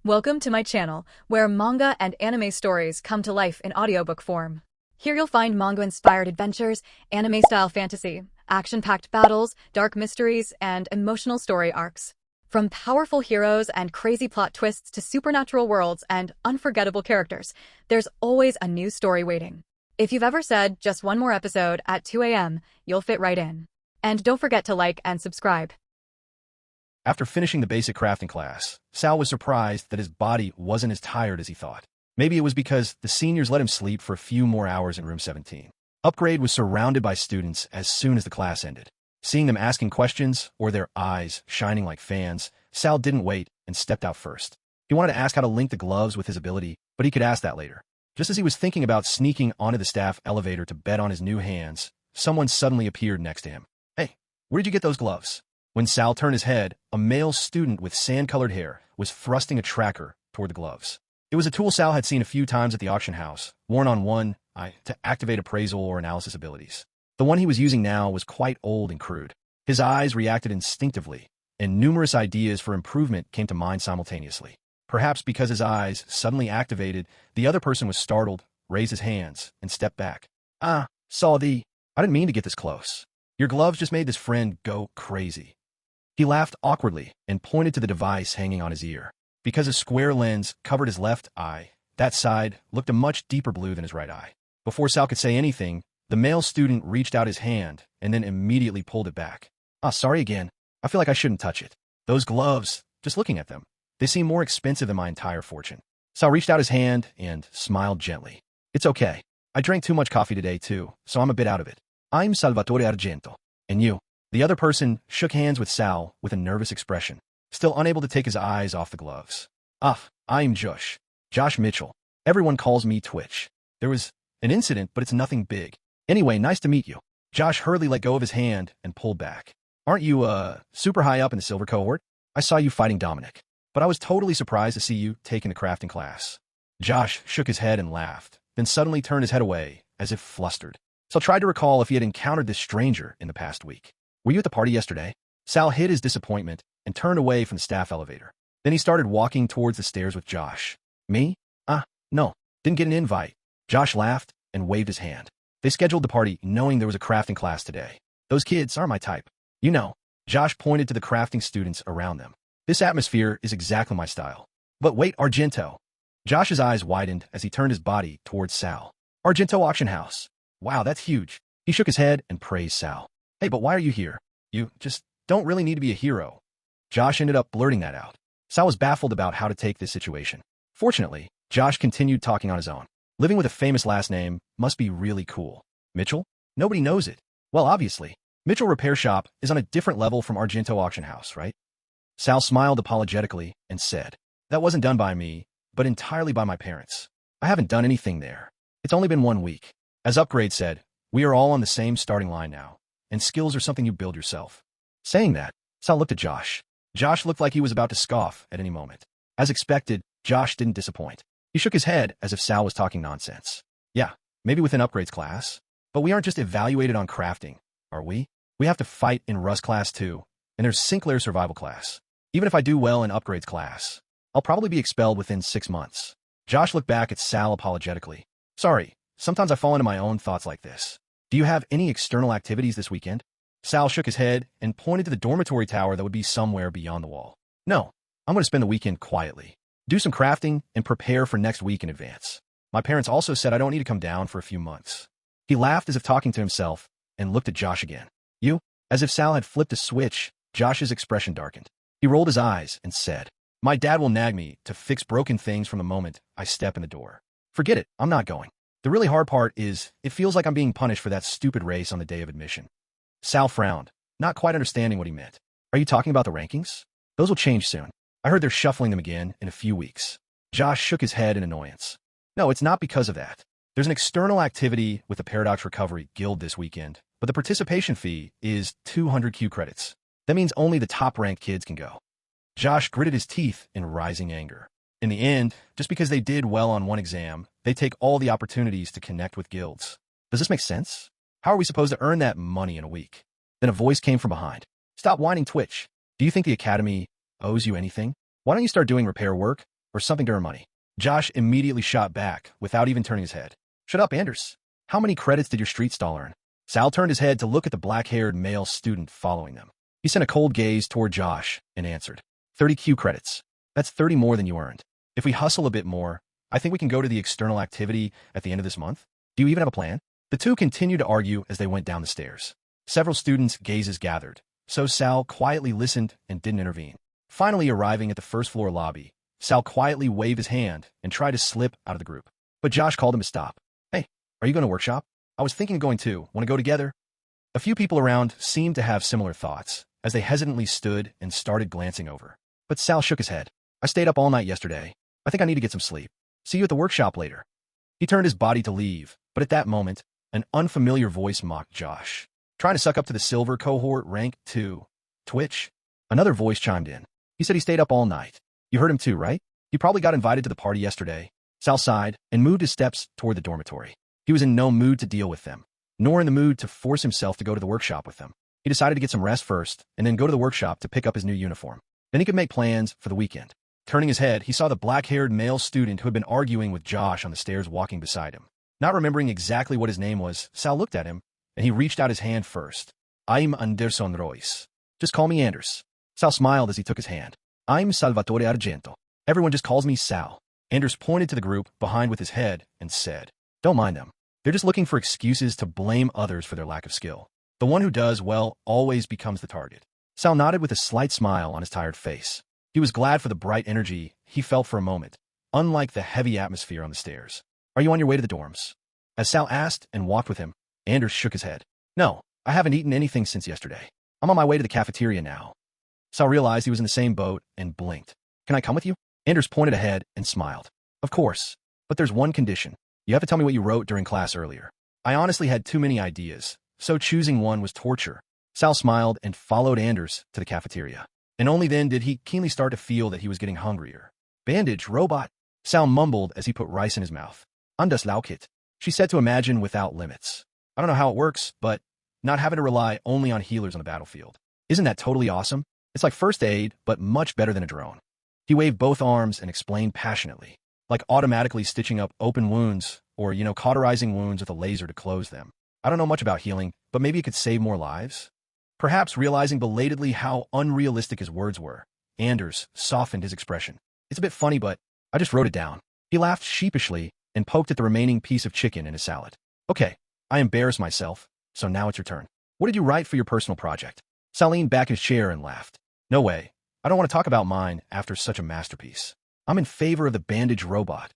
Welcome to my channel, where manga and anime stories come to life in audiobook form. Here you'll find manga-inspired adventures, anime-style fantasy, action-packed battles, dark mysteries, and emotional story arcs. From powerful heroes and crazy plot twists to supernatural worlds and unforgettable characters, there's always a new story waiting. If you've ever said just one more episode at 2 a.m., you'll fit right in. And don't forget to like and subscribe. After finishing the basic crafting class, Sal was surprised that his body wasn't as tired as he thought. Maybe it was because the seniors let him sleep for a few more hours in room 17. Upgrade was surrounded by students as soon as the class ended. Seeing them asking questions or their eyes shining like fans, Sal didn't wait and stepped out first. He wanted to ask how to link the gloves with his ability, but he could ask that later. Just as he was thinking about sneaking onto the staff elevator to bet on his new hands, someone suddenly appeared next to him. "Hey, where did you get those gloves?" When Sal turned his head, a male student with sand-colored hair was thrusting a tracker toward the gloves. It was a tool Sal had seen a few times at the auction house, worn on one eye to activate appraisal or analysis abilities. The one he was using now was quite old and crude. His eyes reacted instinctively, and numerous ideas for improvement came to mind simultaneously. Perhaps because his eyes suddenly activated, the other person was startled, raised his hands, and stepped back. I didn't mean to get this close. Your gloves just made this friend go crazy." He laughed awkwardly and pointed to the device hanging on his ear. Because a square lens covered his left eye, that side looked a much deeper blue than his right eye. Before Sal could say anything, the male student reached out his hand and then immediately pulled it back. Sorry again. I feel like I shouldn't touch it. Those gloves, just looking at them, they seem more expensive than my entire fortune." Sal reached out his hand and smiled gently. "It's okay. I drank too much coffee today too, so I'm a bit out of it. I'm Salvatore Argento. And you?" The other person shook hands with Sal with a nervous expression, still unable to take his eyes off the gloves. I'm Josh Mitchell. Everyone calls me Twitch. There was an incident, but it's nothing big. Anyway, nice to meet you." Josh hurriedly let go of his hand and pulled back. "Aren't you, super high up in the silver cohort? I saw you fighting Dominic, but I was totally surprised to see you taking the crafting class." Josh shook his head and laughed, then suddenly turned his head away, as if flustered. Sal tried to recall if he had encountered this stranger in the past week. "Were you at the party yesterday?" Sal hid his disappointment and turned away from the staff elevator. Then he started walking towards the stairs with Josh. "Me? No. Didn't get an invite." Josh laughed and waved his hand. They scheduled the party knowing there was a crafting class today. "Those kids aren't my type. You know." Josh pointed to the crafting students around them. "This atmosphere is exactly my style." "But wait, Argento." Josh's eyes widened as he turned his body towards Sal. "Argento Auction House. Wow, that's huge." He shook his head and praised Sal. "Hey, but why are you here? You just don't really need to be a hero." Josh ended up blurting that out. Sal was baffled about how to take this situation. Fortunately, Josh continued talking on his own. "Living with a famous last name must be really cool." "Mitchell? Nobody knows it." "Well, obviously. Mitchell Repair Shop is on a different level from Argento Auction House, right?" Sal smiled apologetically and said, "That wasn't done by me, but entirely by my parents. I haven't done anything there. It's only been 1 week." As Upgrade said, "We are all on the same starting line now, and skills are something you build yourself." Saying that, Sal looked at Josh. Josh looked like he was about to scoff at any moment. As expected, Josh didn't disappoint. He shook his head as if Sal was talking nonsense. "Yeah, maybe within Upgrade's class. But we aren't just evaluated on crafting, are we? We have to fight in Rust class too, and there's Sinclair's survival class. Even if I do well in Upgrade's class, I'll probably be expelled within 6 months." Josh looked back at Sal apologetically. "Sorry, sometimes I fall into my own thoughts like this. Do you have any external activities this weekend?" Sal shook his head and pointed to the dormitory tower that would be somewhere beyond the wall. "No, I'm going to spend the weekend quietly. Do some crafting and prepare for next week in advance. My parents also said I don't need to come down for a few months." He laughed as if talking to himself and looked at Josh again. "You?" As if Sal had flipped a switch, Josh's expression darkened. He rolled his eyes and said, "My dad will nag me to fix broken things from the moment I step in the door. Forget it, I'm not going. The really hard part is, it feels like I'm being punished for that stupid race on the day of admission." Sal frowned, not quite understanding what he meant. "Are you talking about the rankings? Those will change soon. I heard they're shuffling them again in a few weeks." Josh shook his head in annoyance. "No, it's not because of that. There's an external activity with the Paradox Recovery Guild this weekend, but the participation fee is 200 Q credits. That means only the top-ranked kids can go." Josh gritted his teeth in rising anger. In the end, just because they did well on one exam, they take all the opportunities to connect with guilds. Does this make sense? How are we supposed to earn that money in a week? Then a voice came from behind. "Stop whining, Twitch. Do you think the Academy owes you anything? Why don't you start doing repair work or something to earn money. Josh immediately shot back, without even turning his head. Shut up, Anders. How many credits did your street stall earn? Sal turned his head to look at the black-haired male student following them. He sent a cold gaze toward Josh and answered, 30 Q credits. That's 30 more than you earned. If we hustle a bit more, I think we can go to the external activity at the end of this month. Do you even have a plan? The two continued to argue as they went down the stairs. Several students' gazes gathered, so Sal quietly listened and didn't intervene. Finally arriving at the first-floor lobby, Sal quietly waved his hand and tried to slip out of the group. But Josh called him to stop. Hey, are you going to workshop? I was thinking of going too. Want to go together? A few people around seemed to have similar thoughts, as they hesitantly stood and started glancing over. But Sal shook his head. I stayed up all night yesterday. I think I need to get some sleep. See you at the workshop later. He turned his body to leave, but at that moment, an unfamiliar voice mocked Josh. Trying to suck up to the silver cohort rank 2. Twitch? Another voice chimed in. He said he stayed up all night. You heard him too, right? He probably got invited to the party yesterday. Sal sighed and moved his steps toward the dormitory. He was in no mood to deal with them, nor in the mood to force himself to go to the workshop with them. He decided to get some rest first, and then go to the workshop to pick up his new uniform. Then he could make plans for the weekend. Turning his head, he saw the black-haired male student who had been arguing with Josh on the stairs walking beside him. Not remembering exactly what his name was, Sal looked at him, and he reached out his hand first. I'm Anderson Royce. Just call me Anders. Sal smiled as he took his hand. I'm Salvatore Argento. Everyone just calls me Sal. Anders pointed to the group behind with his head and said, Don't mind them. They're just looking for excuses to blame others for their lack of skill. The one who does well always becomes the target. Sal nodded with a slight smile on his tired face. He was glad for the bright energy he felt for a moment, unlike the heavy atmosphere on the stairs. Are you on your way to the dorms? As Sal asked and walked with him, Anders shook his head. No, I haven't eaten anything since yesterday. I'm on my way to the cafeteria now. Sal realized he was in the same boat and blinked. Can I come with you? Anders pointed ahead and smiled. Of course, but there's one condition. You have to tell me what you wrote during class earlier. I honestly had too many ideas, so choosing one was torture. Sal smiled and followed Anders to the cafeteria. And only then did he keenly start to feel that he was getting hungrier. Bandage, robot. Sal mumbled as he put rice in his mouth. Andas laukit. She said to imagine without limits. I don't know how it works, but not having to rely only on healers on the battlefield. Isn't that totally awesome? It's like first aid, but much better than a drone. He waved both arms and explained passionately, like automatically stitching up open wounds or, cauterizing wounds with a laser to close them. I don't know much about healing, but maybe it could save more lives? Perhaps realizing belatedly how unrealistic his words were, Anders softened his expression. It's a bit funny, but I just wrote it down. He laughed sheepishly and poked at the remaining piece of chicken in his salad. Okay, I embarrassed myself, so now it's your turn. What did you write for your personal project? Sal leaned back in his chair and laughed. No way. I don't want to talk about mine after such a masterpiece. I'm in favor of the bandage robot.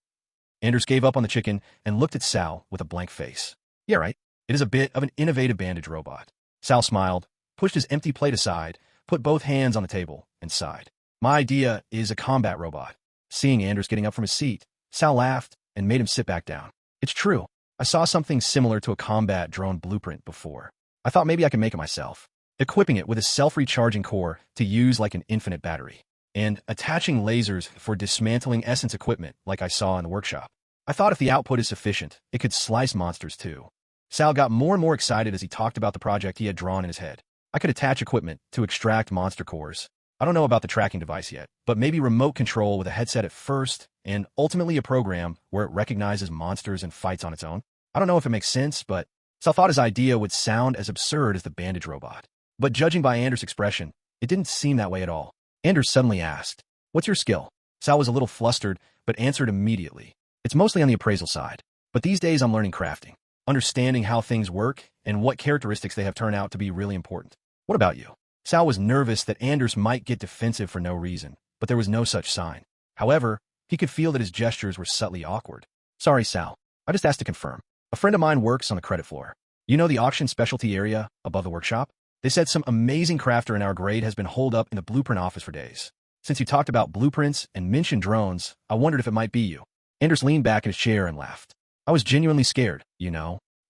Anders gave up on the chicken and looked at Sal with a blank face. Yeah, right. It is a bit of an innovative bandage robot. Sal smiled, pushed his empty plate aside, put both hands on the table, and sighed. My idea is a combat robot. Seeing Anders getting up from his seat, Sal laughed and made him sit back down. It's true. I saw something similar to a combat drone blueprint before. I thought maybe I could make it myself, equipping it with a self-recharging core to use like an infinite battery, and attaching lasers for dismantling essence equipment like I saw in the workshop. I thought if the output is sufficient, it could slice monsters too. Sal got more and more excited as he talked about the project he had drawn in his head. I could attach equipment to extract monster cores. I don't know about the tracking device yet, but maybe remote control with a headset at first, and ultimately a program where it recognizes monsters and fights on its own. I don't know if it makes sense, but Sal thought his idea would sound as absurd as the bandage robot. But judging by Anders' expression, it didn't seem that way at all. Anders suddenly asked, What's your skill? Sal was a little flustered, but answered immediately. It's mostly on the appraisal side, but these days I'm learning crafting, understanding how things work, and what characteristics they have turned out to be really important. What about you? Sal was nervous that Anders might get defensive for no reason, but there was no such sign. However, he could feel that his gestures were subtly awkward. Sorry, Sal. I just asked to confirm. A friend of mine works on the credit floor. You know the auction specialty area above the workshop? They said some amazing crafter in our grade has been holed up in the blueprint office for days. Since you talked about blueprints and mentioned drones, I wondered if it might be you. Anders leaned back in his chair and laughed. I was genuinely scared,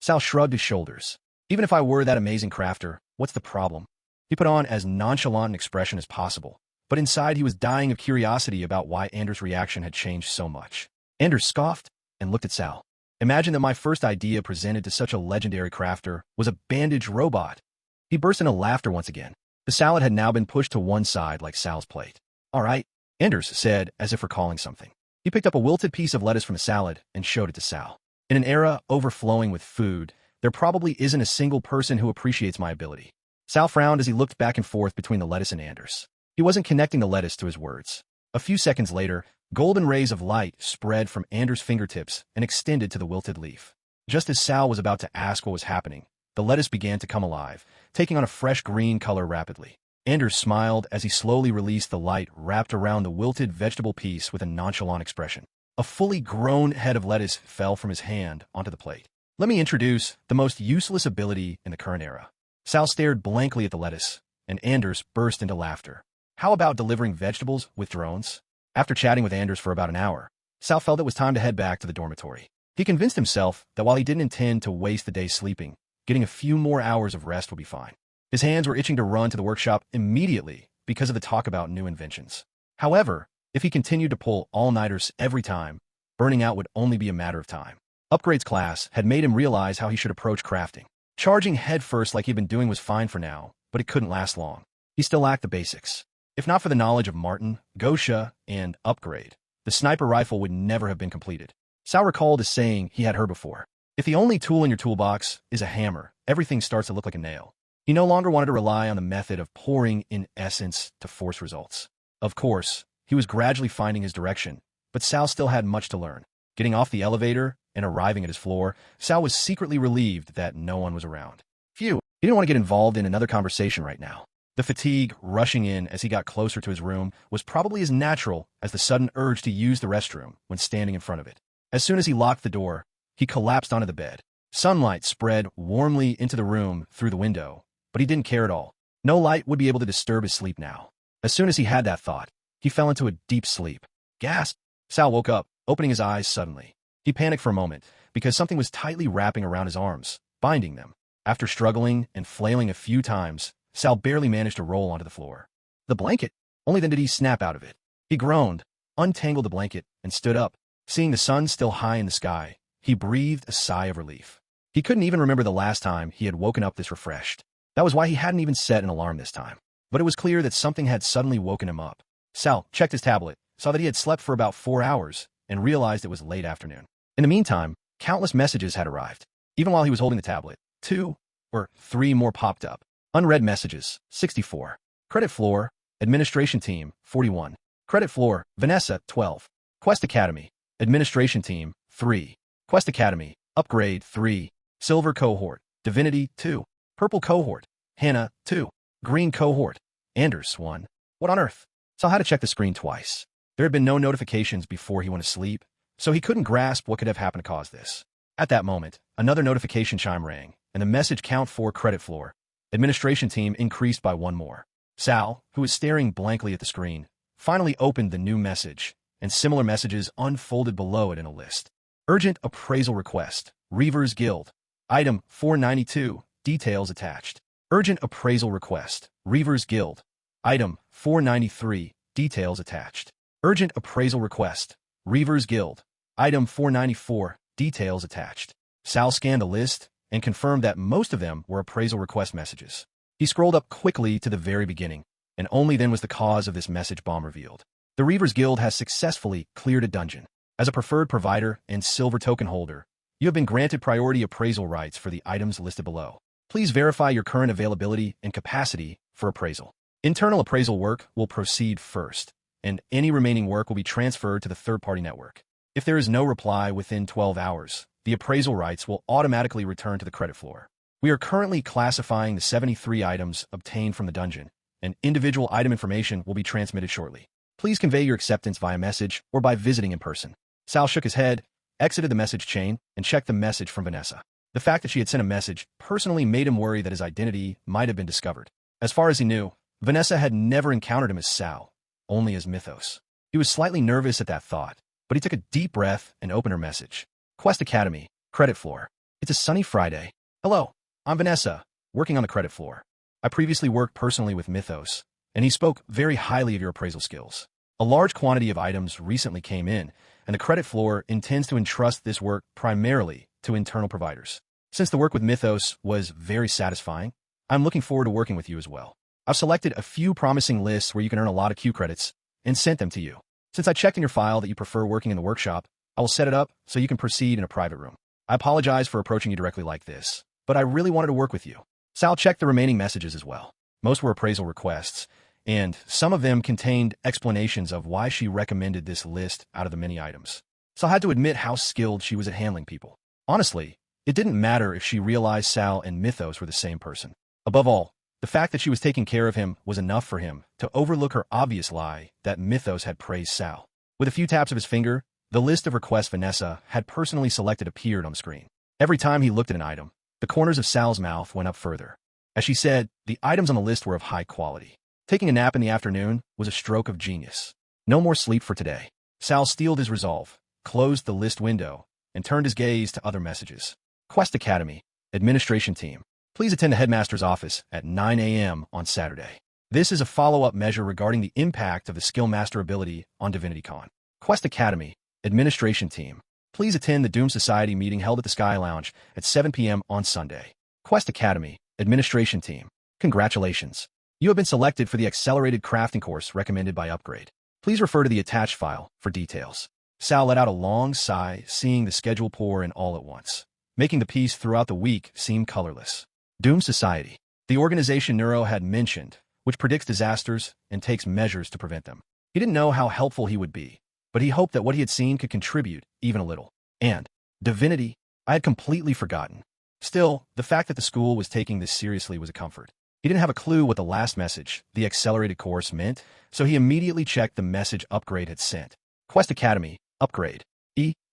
Sal shrugged his shoulders. Even if I were that amazing crafter, what's the problem? He put on as nonchalant an expression as possible, but inside he was dying of curiosity about why Anders' reaction had changed so much. Anders scoffed and looked at Sal. Imagine that my first idea presented to such a legendary crafter was a bandage robot. He burst into laughter once again. The salad had now been pushed to one side like Sal's plate. All right, Anders said as if recalling something. He picked up a wilted piece of lettuce from a salad and showed it to Sal. In an era overflowing with food, there probably isn't a single person who appreciates my ability. Sal frowned as he looked back and forth between the lettuce and Anders. He wasn't connecting the lettuce to his words. A few seconds later, golden rays of light spread from Anders' fingertips and extended to the wilted leaf. Just as Sal was about to ask what was happening, the lettuce began to come alive, taking on a fresh green color rapidly. Anders smiled as he slowly released the light wrapped around the wilted vegetable piece with a nonchalant expression. A fully grown head of lettuce fell from his hand onto the plate. Let me introduce the most useless ability in the current era. Sal stared blankly at the lettuce, and Anders burst into laughter. How about delivering vegetables with drones? After chatting with Anders for about an hour, Sal felt it was time to head back to the dormitory. He convinced himself that while he didn't intend to waste the day sleeping, getting a few more hours of rest would be fine. His hands were itching to run to the workshop immediately because of the talk about new inventions. However, if he continued to pull all-nighters every time, burning out would only be a matter of time. Upgrades class had made him realize how he should approach crafting. Charging headfirst like he'd been doing was fine for now, but it couldn't last long. He still lacked the basics. If not for the knowledge of Martin, Gosha, and Upgrade, the sniper rifle would never have been completed. Sal recalled a saying he had heard before. If the only tool in your toolbox is a hammer, everything starts to look like a nail. He no longer wanted to rely on the method of pouring in essence to force results. Of course, he was gradually finding his direction, but Sal still had much to learn. Getting off the elevator and arriving at his floor, Sal was secretly relieved that no one was around. Phew, he didn't want to get involved in another conversation right now. The fatigue rushing in as he got closer to his room was probably as natural as the sudden urge to use the restroom when standing in front of it. As soon as he locked the door, he collapsed onto the bed. Sunlight spread warmly into the room through the window, but he didn't care at all. No light would be able to disturb his sleep now. As soon as he had that thought, he fell into a deep sleep. Gasp! Sal woke up, opening his eyes suddenly. He panicked for a moment, because something was tightly wrapping around his arms, binding them. After struggling and flailing a few times, Sal barely managed to roll onto the floor. The blanket! Only then did he snap out of it. He groaned, untangled the blanket, and stood up. Seeing the sun still high in the sky, he breathed a sigh of relief. He couldn't even remember the last time he had woken up this refreshed. That was why he hadn't even set an alarm this time. But it was clear that something had suddenly woken him up. Sal checked his tablet, saw that he had slept for about 4 hours, and realized it was late afternoon. In the meantime, countless messages had arrived. Even while he was holding the tablet, 2 or 3 more popped up. Unread messages, 64. Credit floor, administration team, 41. Credit floor, Vanessa, 12. Quest Academy, administration team, 3. Quest Academy, upgrade, 3. Silver cohort, divinity, 2. Purple cohort, Hannah, 2. Green cohort, Anders, 1. What on earth? Sal had to check the screen twice. There had been no notifications before he went to sleep, so he couldn't grasp what could have happened to cause this. At that moment, another notification chime rang, and the message count for credit floor. Administration team increased by 1 more. Sal, who was staring blankly at the screen, finally opened the new message, and similar messages unfolded below it in a list. Urgent appraisal request, Reavers Guild. Item 492, details attached. Urgent appraisal request, Reavers Guild. Item 493, details attached. Urgent appraisal request, Reavers Guild. Item 494, details attached. Sal scanned the list and confirmed that most of them were appraisal request messages. He scrolled up quickly to the very beginning, and only then was the cause of this message bomb revealed. The Reavers Guild has successfully cleared a dungeon. As a preferred provider and silver token holder, you have been granted priority appraisal rights for the items listed below. Please verify your current availability and capacity for appraisal. Internal appraisal work will proceed first, and any remaining work will be transferred to the third-party network. If there is no reply within 12 hours, the appraisal rights will automatically return to the credit floor. We are currently classifying the 73 items obtained from the dungeon, and individual item information will be transmitted shortly. Please convey your acceptance via message or by visiting in person. Sal shook his head, exited the message chain, and checked the message from Vanessa. The fact that she had sent a message personally made him worry that his identity might have been discovered. As far as he knew, Vanessa had never encountered him as Sal, only as Mythos. He was slightly nervous at that thought, but he took a deep breath and opened her message. Quest Academy, credit floor. It's a sunny Friday. Hello, I'm Vanessa, working on the credit floor. I previously worked personally with Mythos, and he spoke very highly of your appraisal skills. A large quantity of items recently came in, and the credit floor intends to entrust this work primarily to internal providers. Since the work with Mythos was very satisfying, I'm looking forward to working with you as well. I've selected a few promising lists where you can earn a lot of Q credits and sent them to you. Since I checked in your file that you prefer working in the workshop, I will set it up so you can proceed in a private room. I apologize for approaching you directly like this, but I really wanted to work with you. Sal checked the remaining messages as well. Most were appraisal requests, and some of them contained explanations of why she recommended this list out of the many items. Sal had to admit how skilled she was at handling people. Honestly, it didn't matter if she realized Sal and Mythos were the same person. Above all, the fact that she was taking care of him was enough for him to overlook her obvious lie that Mythos had praised Sal. With a few taps of his finger, the list of requests Vanessa had personally selected appeared on the screen. Every time he looked at an item, the corners of Sal's mouth went up further. As she said, the items on the list were of high quality. Taking a nap in the afternoon was a stroke of genius. No more sleep for today. Sal steeled his resolve, closed the list window, and turned his gaze to other messages. Quest Academy, Administration Team. Please attend the headmaster's office at 9 a.m. on Saturday. This is a follow-up measure regarding the impact of the skill master ability on DivinityCon. Quest Academy, Administration Team. Please attend the Doom Society meeting held at the Sky Lounge at 7 p.m. on Sunday. Quest Academy, Administration Team. Congratulations. You have been selected for the accelerated crafting course recommended by Upgrade. Please refer to the attached file for details. Sal let out a long sigh, seeing the schedule pour in all at once, making the piece throughout the week seem colorless. Doom Society, the organization Neuro had mentioned, which predicts disasters and takes measures to prevent them. He didn't know how helpful he would be, but he hoped that what he had seen could contribute even a little. And Divinity, I had completely forgotten. Still, the fact that the school was taking this seriously was a comfort. He didn't have a clue what the last message, the accelerated course, meant, so he immediately checked the message Upgrade had sent. Quest Academy, Upgrade.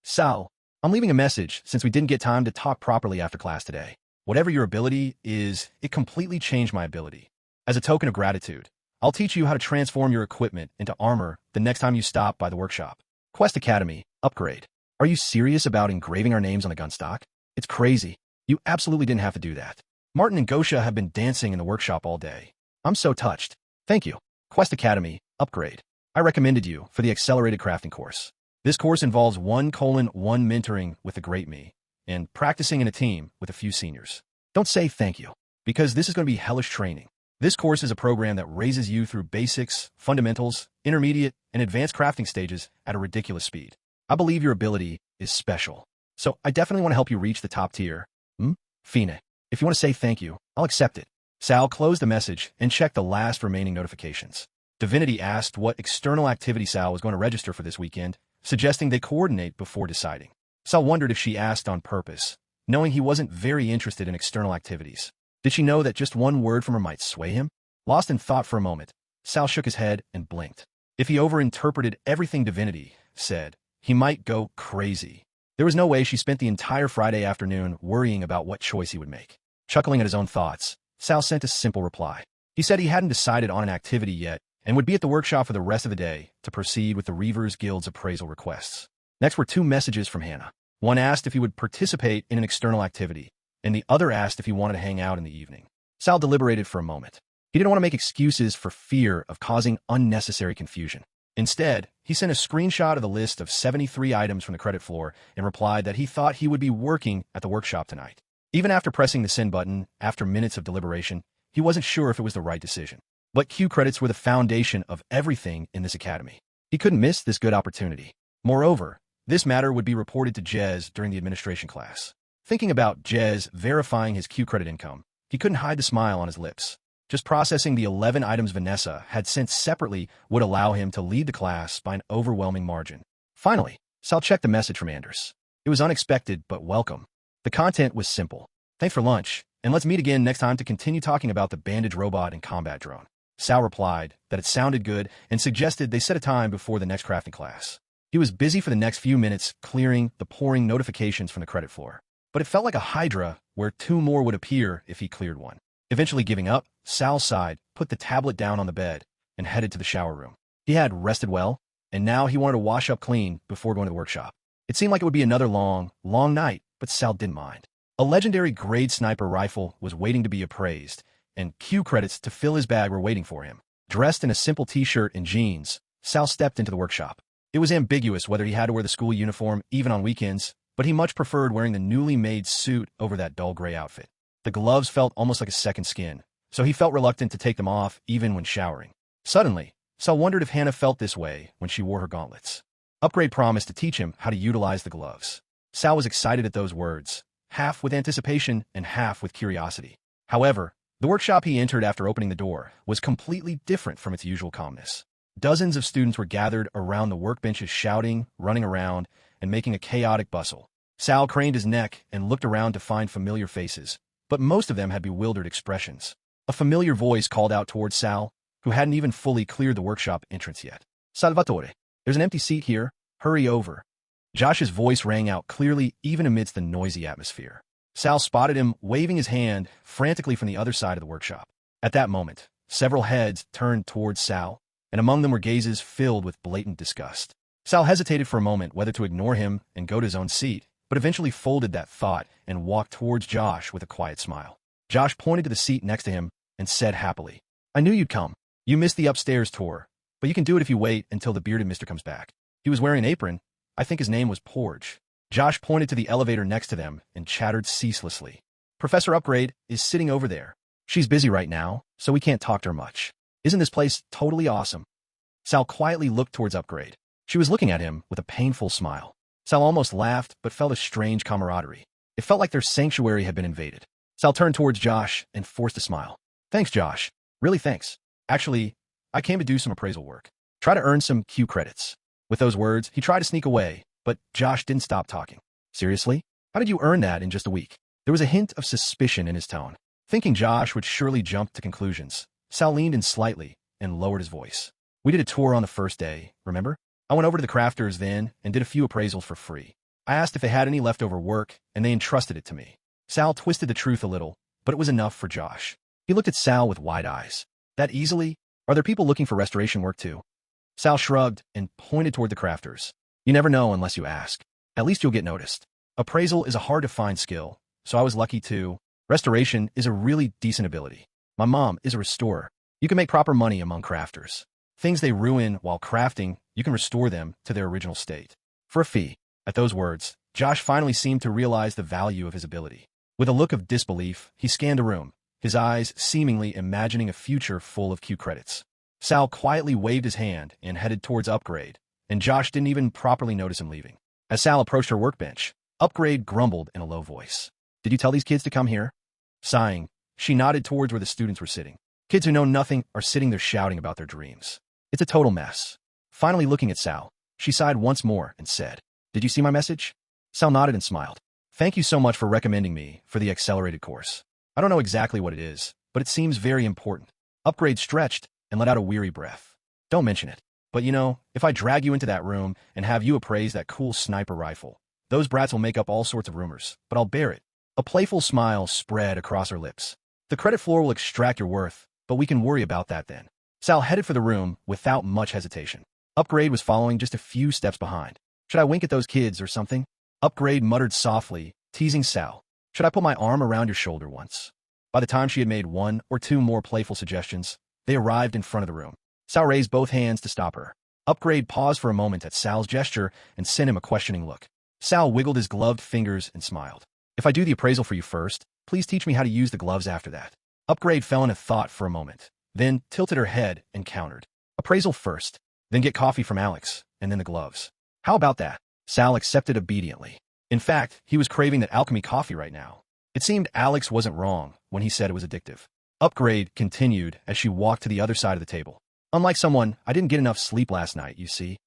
Sal, I'm leaving a message since we didn't get time to talk properly after class today. Whatever your ability is, it completely changed my ability. As a token of gratitude, I'll teach you how to transform your equipment into armor the next time you stop by the workshop. Quest Academy, Upgrade. Are you serious about engraving our names on the gun stock? It's crazy. You absolutely didn't have to do that. Martin and Gosha have been dancing in the workshop all day. I'm so touched. Thank you. Quest Academy, Upgrade. I recommended you for the accelerated crafting course. This course involves 1:1 mentoring with the great me, and practicing in a team with a few seniors. Don't say thank you, because this is going to be hellish training. This course is a program that raises you through basics, fundamentals, intermediate, and advanced crafting stages at a ridiculous speed. I believe your ability is special, so I definitely want to help you reach the top tier. Fine. If you want to say thank you, I'll accept it. Sal closed the message and checked the last remaining notifications. Divinity asked what external activity Sal was going to register for this weekend, suggesting they coordinate before deciding. Sal wondered if she asked on purpose, knowing he wasn't very interested in external activities. Did she know that just one word from her might sway him? Lost in thought for a moment, Sal shook his head and blinked. If he overinterpreted everything Divinity said, he might go crazy. There was no way she spent the entire Friday afternoon worrying about what choice he would make. Chuckling at his own thoughts, Sal sent a simple reply. He said he hadn't decided on an activity yet and would be at the workshop for the rest of the day to proceed with the Reavers Guild's appraisal requests. Next were two messages from Hannah. One asked if he would participate in an external activity, and the other asked if he wanted to hang out in the evening. Sal deliberated for a moment. He didn't want to make excuses for fear of causing unnecessary confusion. Instead, he sent a screenshot of the list of 73 items from the credit floor and replied that he thought he would be working at the workshop tonight. Even after pressing the send button, after minutes of deliberation, he wasn't sure if it was the right decision. But Q credits were the foundation of everything in this academy. He couldn't miss this good opportunity. Moreover, this matter would be reported to Jez during the administration class. Thinking about Jez verifying his Q credit income, he couldn't hide the smile on his lips. Just processing the 11 items Vanessa had sent separately would allow him to lead the class by an overwhelming margin. Finally, Sal checked the message from Anders. It was unexpected but welcome. The content was simple. Thanks for lunch, and let's meet again next time to continue talking about the bandage robot and combat drone. Sal replied that it sounded good and suggested they set a time before the next crafting class. He was busy for the next few minutes clearing the pouring notifications from the credit floor, but it felt like a hydra where two more would appear if he cleared one. Eventually giving up, Sal sighed, put the tablet down on the bed, and headed to the shower room. He had rested well, and now he wanted to wash up clean before going to the workshop. It seemed like it would be another long night, but Sal didn't mind. A legendary grade sniper rifle was waiting to be appraised, and Q credits to fill his bag were waiting for him. Dressed in a simple t-shirt and jeans, Sal stepped into the workshop. It was ambiguous whether he had to wear the school uniform even on weekends, but he much preferred wearing the newly made suit over that dull gray outfit. The gloves felt almost like a second skin, so he felt reluctant to take them off even when showering. Suddenly, Sal wondered if Hannah felt this way when she wore her gauntlets. Upgrade promised to teach him how to utilize the gloves. Sal was excited at those words, half with anticipation and half with curiosity. However, the workshop he entered after opening the door was completely different from its usual calmness. Dozens of students were gathered around the workbenches shouting, running around, and making a chaotic bustle. Sal craned his neck and looked around to find familiar faces, but most of them had bewildered expressions. A familiar voice called out towards Sal, who hadn't even fully cleared the workshop entrance yet. "Salvatore, there's an empty seat here. Hurry over." Josh's voice rang out clearly even amidst the noisy atmosphere. Sal spotted him waving his hand frantically from the other side of the workshop. At that moment, several heads turned towards Sal, and among them were gazes filled with blatant disgust. Sal hesitated for a moment whether to ignore him and go to his own seat, but eventually folded that thought and walked towards Josh with a quiet smile. Josh pointed to the seat next to him and said happily, "I knew you'd come. You missed the upstairs tour, but you can do it if you wait until the bearded mister comes back. He was wearing an apron. I think his name was Porge." Josh pointed to the elevator next to them and chattered ceaselessly. "Professor Upgrade is sitting over there. She's busy right now, so we can't talk to her much. Isn't this place totally awesome?" Sal quietly looked towards Upgrade. She was looking at him with a painful smile. Sal almost laughed, but felt a strange camaraderie. It felt like their sanctuary had been invaded. Sal turned towards Josh and forced a smile. "Thanks, Josh. Really thanks. Actually, I came to do some appraisal work. Try to earn some Q credits." With those words, he tried to sneak away, but Josh didn't stop talking. "Seriously? How did you earn that in just a week?" There was a hint of suspicion in his tone. Thinking Josh would surely jump to conclusions, Sal leaned in slightly and lowered his voice. "We did a tour on the first day, remember? I went over to the crafters then and did a few appraisals for free. I asked if they had any leftover work, and they entrusted it to me." Sal twisted the truth a little, but it was enough for Josh. He looked at Sal with wide eyes. "That easily? Are there people looking for restoration work too?" Sal shrugged and pointed toward the crafters. "You never know unless you ask. At least you'll get noticed. Appraisal is a hard-to-find skill, so I was lucky too. Restoration is a really decent ability. My mom is a restorer. You can make proper money among crafters. Things they ruin while crafting, you can restore them to their original state. For a fee." At those words, Josh finally seemed to realize the value of his ability. With a look of disbelief, he scanned the room, his eyes seemingly imagining a future full of Q credits. Sal quietly waved his hand and headed towards Upgrade, and Josh didn't even properly notice him leaving. As Sal approached her workbench, Upgrade grumbled in a low voice. "Did you tell these kids to come here?" Sighing, she nodded towards where the students were sitting. Kids who know nothing are sitting there shouting about their dreams. It's a total mess. Finally looking at Sal, she sighed once more and said, "Did you see my message?" Sal nodded and smiled. "Thank you so much for recommending me for the accelerated course. I don't know exactly what it is, but it seems very important." Upgrade stretched and let out a weary breath. "Don't mention it. But you know, if I drag you into that room and have you appraise that cool sniper rifle, those brats will make up all sorts of rumors, but I'll bear it." A playful smile spread across her lips. "The credit floor will extract your worth, but we can worry about that then." Sal headed for the room without much hesitation. Upgrade was following just a few steps behind. "Should I wink at those kids or something?" Upgrade muttered softly, teasing Sal. "Should I put my arm around your shoulder once?" By the time she had made one or two more playful suggestions, they arrived in front of the room. Sal raised both hands to stop her. Upgrade paused for a moment at Sal's gesture and sent him a questioning look. Sal wiggled his gloved fingers and smiled. "If I do the appraisal for you first, please teach me how to use the gloves after that." Upgrade fell into thought for a moment, then tilted her head and countered. "Appraisal first, then get coffee from Alex, and then the gloves. How about that?" Sal accepted obediently. In fact, he was craving that alchemy coffee right now. It seemed Alex wasn't wrong when he said it was addictive. Upgrade continued as she walked to the other side of the table. "Unlike someone, I didn't get enough sleep last night, you see."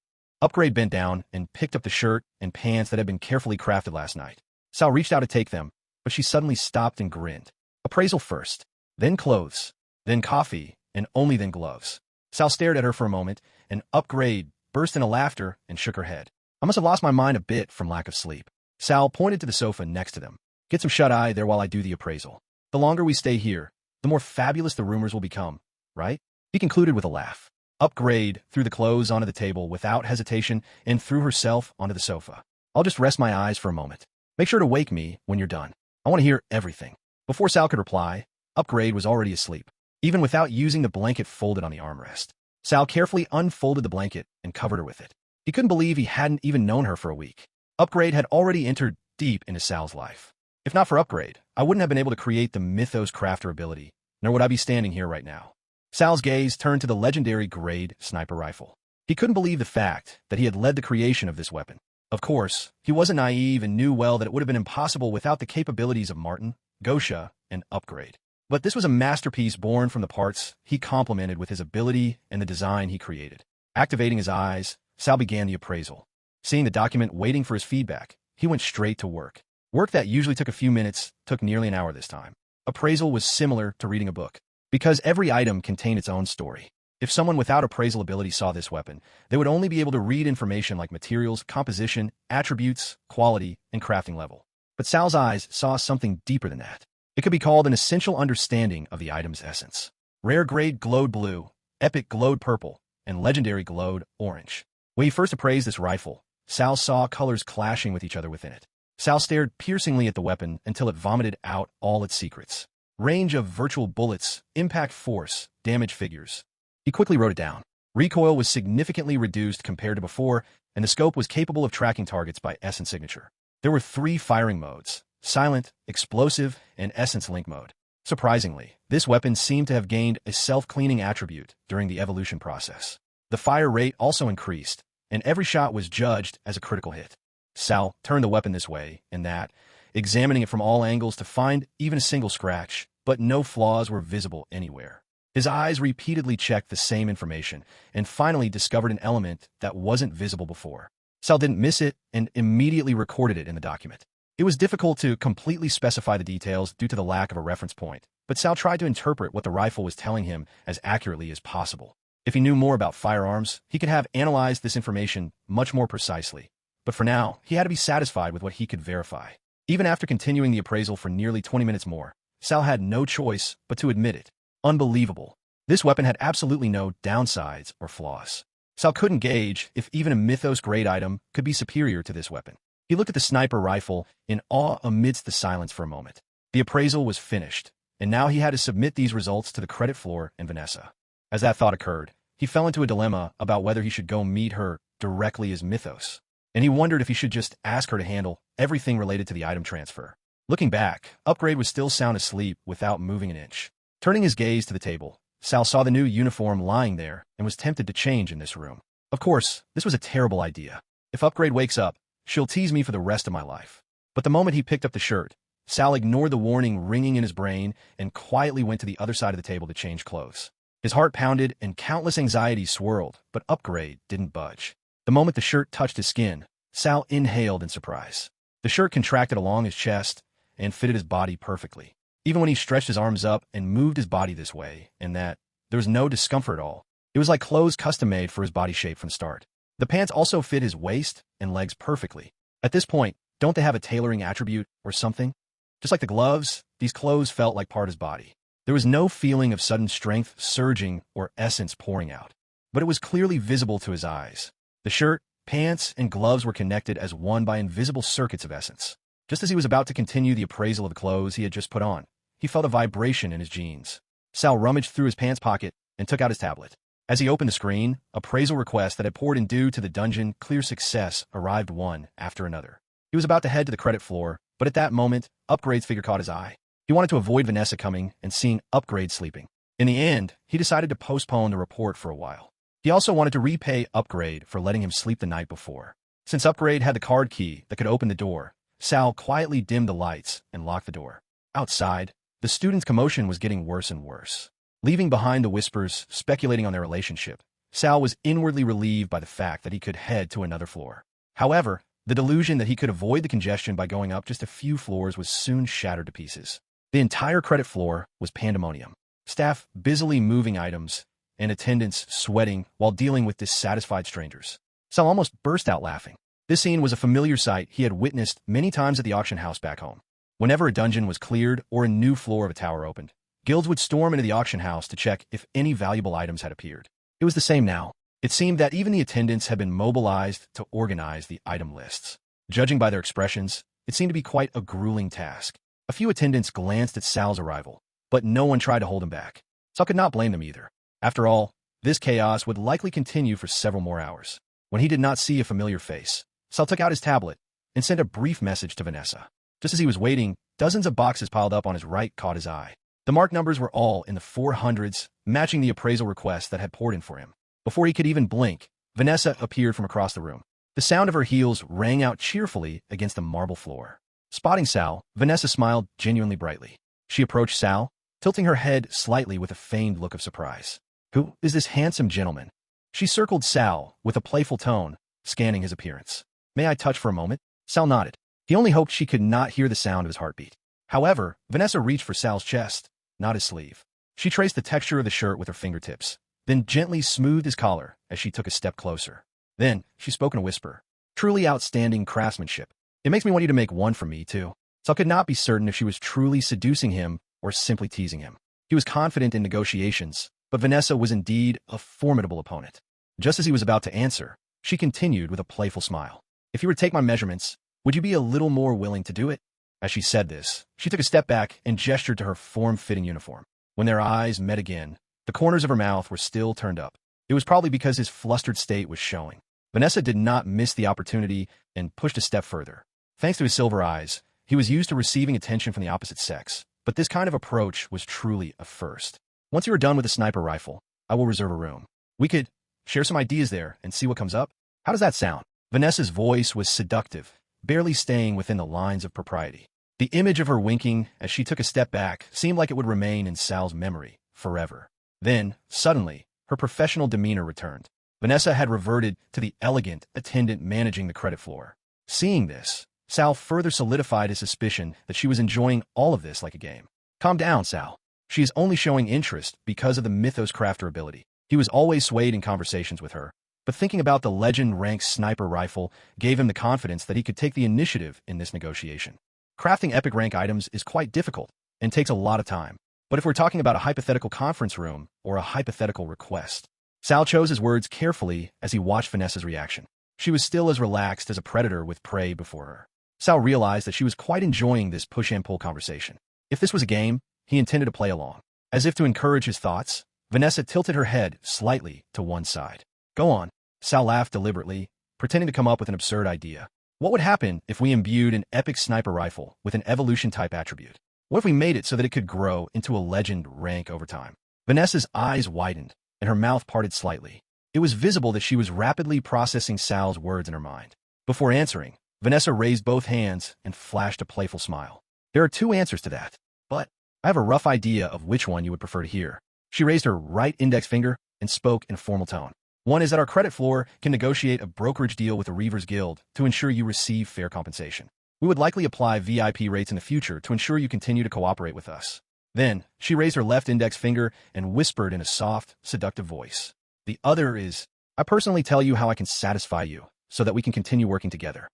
Upgrade bent down and picked up the shirt and pants that had been carefully crafted last night. Sal reached out to take them, but she suddenly stopped and grinned. "Appraisal first, then clothes, then coffee, and only then gloves." Sal stared at her for a moment, and Upgrade burst into laughter and shook her head. "I must have lost my mind a bit from lack of sleep." Sal pointed to the sofa next to them. "Get some shut-eye there while I do the appraisal. The longer we stay here, the more fabulous the rumors will become, right?" He concluded with a laugh. Upgrade threw the clothes onto the table without hesitation and threw herself onto the sofa. "I'll just rest my eyes for a moment. Make sure to wake me when you're done. I want to hear everything." Before Sal could reply, Upgrade was already asleep, even without using the blanket folded on the armrest. Sal carefully unfolded the blanket and covered her with it. He couldn't believe he hadn't even known her for a week. Upgrade had already entered deep into Sal's life. If not for Upgrade, I wouldn't have been able to create the Mythos Crafter ability, nor would I be standing here right now. Sal's gaze turned to the legendary grade sniper rifle. He couldn't believe the fact that he had led the creation of this weapon. Of course, he wasn't naive and knew well that it would have been impossible without the capabilities of Martin, Gosha, and Upgrade. But this was a masterpiece born from the parts he complemented with his ability and the design he created. Activating his eyes, Sal began the appraisal. Seeing the document waiting for his feedback, he went straight to work. Work that usually took a few minutes took nearly an hour this time. Appraisal was similar to reading a book, because every item contained its own story. If someone without appraisal ability saw this weapon, they would only be able to read information like materials, composition, attributes, quality, and crafting level. But Sal's eyes saw something deeper than that. It could be called an essential understanding of the item's essence. Rare grade glowed blue, epic glowed purple, and legendary glowed orange. When he first appraised this rifle, Sal saw colors clashing with each other within it. Sal stared piercingly at the weapon until it vomited out all its secrets. Range of virtual bullets, impact force, damage figures. He quickly wrote it down. Recoil was significantly reduced compared to before, and the scope was capable of tracking targets by essence signature. There were 3 firing modes: silent, explosive, and essence link mode. Surprisingly, this weapon seemed to have gained a self-cleaning attribute during the evolution process. The fire rate also increased, and every shot was judged as a critical hit. Sal turned the weapon this way and that, examining it from all angles to find even a single scratch, but no flaws were visible anywhere. His eyes repeatedly checked the same information and finally discovered an element that wasn't visible before. Sal didn't miss it and immediately recorded it in the document. It was difficult to completely specify the details due to the lack of a reference point, but Sal tried to interpret what the rifle was telling him as accurately as possible. If he knew more about firearms, he could have analyzed this information much more precisely. But for now, he had to be satisfied with what he could verify. Even after continuing the appraisal for nearly 20 minutes more, Sal had no choice but to admit it. Unbelievable. This weapon had absolutely no downsides or flaws. Sal couldn't gauge if even a mythos-grade item could be superior to this weapon. He looked at the sniper rifle in awe amidst the silence for a moment. The appraisal was finished, and now he had to submit these results to the credit floor and Vanessa. As that thought occurred, he fell into a dilemma about whether he should go meet her directly as Mythos, and he wondered if he should just ask her to handle everything related to the item transfer. Looking back, Upgrade was still sound asleep without moving an inch. Turning his gaze to the table, Sal saw the new uniform lying there and was tempted to change in this room. Of course, this was a terrible idea. If Upgrade wakes up, she'll tease me for the rest of my life. But the moment he picked up the shirt, Sal ignored the warning ringing in his brain and quietly went to the other side of the table to change clothes. His heart pounded and countless anxieties swirled, but Upgrade didn't budge. The moment the shirt touched his skin, Sal inhaled in surprise. The shirt contracted along his chest and fitted his body perfectly. Even when he stretched his arms up and moved his body this way and that, there was no discomfort at all. It was like clothes custom-made for his body shape from the start. The pants also fit his waist and legs perfectly. At this point, don't they have a tailoring attribute or something? Just like the gloves, these clothes felt like part of his body. There was no feeling of sudden strength surging or essence pouring out, but it was clearly visible to his eyes. The shirt, pants, and gloves were connected as one by invisible circuits of essence. Just as he was about to continue the appraisal of the clothes he had just put on, he felt a vibration in his jeans. Sal rummaged through his pants pocket and took out his tablet. As he opened the screen, appraisal requests that had poured in due to the dungeon clear success arrived one after another. He was about to head to the credit floor, but at that moment, Upgrade's figure caught his eye. He wanted to avoid Vanessa coming and seeing Upgrade sleeping. In the end, he decided to postpone the report for a while. He also wanted to repay Upgrade for letting him sleep the night before. Since Upgrade had the card key that could open the door, Sal quietly dimmed the lights and locked the door. Outside, the students' commotion was getting worse and worse. Leaving behind the whispers speculating on their relationship, Sal was inwardly relieved by the fact that he could head to another floor. However, the delusion that he could avoid the congestion by going up just a few floors was soon shattered to pieces. The entire credit floor was pandemonium. Staff busily moving items, and attendants sweating while dealing with dissatisfied strangers. Sal almost burst out laughing. This scene was a familiar sight he had witnessed many times at the auction house back home. Whenever a dungeon was cleared or a new floor of a tower opened, guilds would storm into the auction house to check if any valuable items had appeared. It was the same now. It seemed that even the attendants had been mobilized to organize the item lists. Judging by their expressions, it seemed to be quite a grueling task. A few attendants glanced at Sal's arrival, but no one tried to hold him back. Sal could not blame them either. After all, this chaos would likely continue for several more hours. When he did not see a familiar face, Sal took out his tablet and sent a brief message to Vanessa. Just as he was waiting, dozens of boxes piled up on his right caught his eye. The mark numbers were all in the 400s, matching the appraisal request that had poured in for him. Before he could even blink, Vanessa appeared from across the room. The sound of her heels rang out cheerfully against the marble floor. Spotting Sal, Vanessa smiled genuinely brightly. She approached Sal, tilting her head slightly with a feigned look of surprise. "Who is this handsome gentleman?" She circled Sal with a playful tone, scanning his appearance. "May I touch for a moment?" Sal nodded. He only hoped she could not hear the sound of his heartbeat. However, Vanessa reached for Sal's chest, not his sleeve. She traced the texture of the shirt with her fingertips, then gently smoothed his collar as she took a step closer. Then, she spoke in a whisper. "Truly outstanding craftsmanship. It makes me want you to make one for me, too." Sal could not be certain if she was truly seducing him or simply teasing him. He was confident in negotiations, but Vanessa was indeed a formidable opponent. Just as he was about to answer, she continued with a playful smile. "If you were to take my measurements, would you be a little more willing to do it?" As she said this, she took a step back and gestured to her form-fitting uniform. When their eyes met again, the corners of her mouth were still turned up. It was probably because his flustered state was showing. Vanessa did not miss the opportunity and pushed a step further. Thanks to his silver eyes, he was used to receiving attention from the opposite sex, but this kind of approach was truly a first. "Once you are done with the sniper rifle, I will reserve a room. We could share some ideas there and see what comes up. How does that sound?" Vanessa's voice was seductive, barely staying within the lines of propriety. The image of her winking as she took a step back seemed like it would remain in Sal's memory forever. Then, suddenly, her professional demeanor returned. Vanessa had reverted to the elegant attendant managing the credit floor. Seeing this, Sal further solidified his suspicion that she was enjoying all of this like a game. "Calm down, Sal. She is only showing interest because of the Mythos crafter ability." He was always swayed in conversations with her, but thinking about the legend-ranked sniper rifle gave him the confidence that he could take the initiative in this negotiation. Crafting epic rank items is quite difficult and takes a lot of time, but if we're talking about a hypothetical conference room or a hypothetical request, Sal chose his words carefully as he watched Vanessa's reaction. She was still as relaxed as a predator with prey before her. Sal realized that she was quite enjoying this push-and-pull conversation. If this was a game, he intended to play along. As if to encourage his thoughts, Vanessa tilted her head slightly to one side. "Go on." Sal laughed deliberately, pretending to come up with an absurd idea. "What would happen if we imbued an epic sniper rifle with an evolution-type attribute? What if we made it so that it could grow into a legend rank over time?" Vanessa's eyes widened, and her mouth parted slightly. It was visible that she was rapidly processing Sal's words in her mind. Before answering, Vanessa raised both hands and flashed a playful smile. "There are two answers to that, but I have a rough idea of which one you would prefer to hear." She raised her right index finger and spoke in a formal tone. "One is that our credit floor can negotiate a brokerage deal with the Reavers Guild to ensure you receive fair compensation. We would likely apply VIP rates in the future to ensure you continue to cooperate with us." Then, she raised her left index finger and whispered in a soft, seductive voice. "The other is, I personally tell you how I can satisfy you so that we can continue working together."